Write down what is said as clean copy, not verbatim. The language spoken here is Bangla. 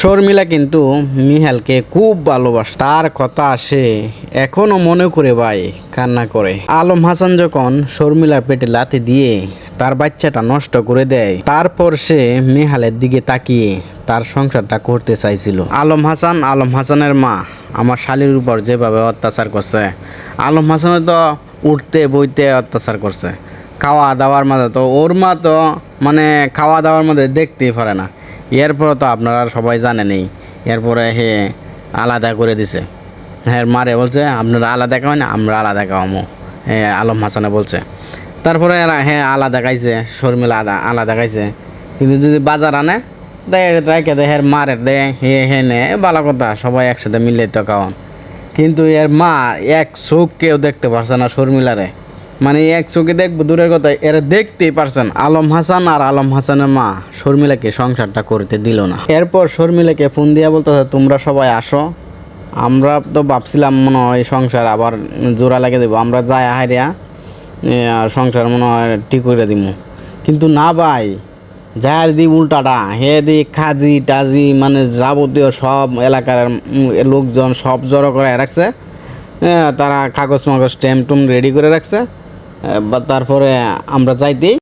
শর্মিলা কিন্তু মিহালকে খুব ভালোবাসে, তার কথা আসে এখনো মনে করে ভাই কান্না করে। আলম হাসান যখন শর্মিলার পেটে লাথি দিয়ে তার বাচ্চাটা নষ্ট করে দেয়, তারপর সে মিহালের দিকে তাকিয়ে তার সংসারটা করতে চাইছিল। আলম হাসানের মা আমার শালীর উপর যেভাবে অত্যাচার করছে, আলম হাসানের তো উঠতে বইতে অত্যাচার করছে। খাওয়া দাওয়ার মাঝে তো ওর মা তো মানে খাওয়া দাওয়ার মধ্যে দেখতেই পারে না। এরপরে তো আপনারা সবাই জানেনই, এরপরে হে আলাদা করে দিছে। হ্যাঁ মারে বলছে আপনারা আলাদা খাওয়ান না, আমরা আলাদা খাওয়ামো, হ্যাঁ আলম হাসানে বলছে। তারপরে হ্যাঁ আলাদা খাইছে, শর্মিলা আলাদা খাইছে। কিন্তু যদি বাজার আনে রেখে দেয় হ্যাঁ মারের দেয় হে নে ভালো কথা, সবাই একসাথে মিলে তো খাওয়ান। কিন্তু এর মা এক চোখ কেউ দেখতে পারছে না শর্মিলারে, মানে এক চোখে দেখবো দূরের কথা, এরা দেখতেই পারছেন। আলম হাসান আর আলম হাসানের মা শর্মিলাকে সংসারটা করতে দিল না। এরপর শর্মিলাকে ফোন দিয়া বলতেছে তোমরা সবাই আসো, আমরা তো ভাবছিলাম মনে হয় সংসার আবার জোড়া লাগে দেবো, আমরা যাই হারিয়া সংসার মনে হয় ঠিক করে দিব। কিন্তু না ভাই, যার দি উল্টাটা হে দি খাজি টাজি মানে যাবতীয় সব এলাকার লোকজন সব জড়ো করে রাখছে। তারা কাগজ মাগজ স্ট্যাম্প টুম রেডি করে রাখছে। বা তারপরে আমরা যাইতেই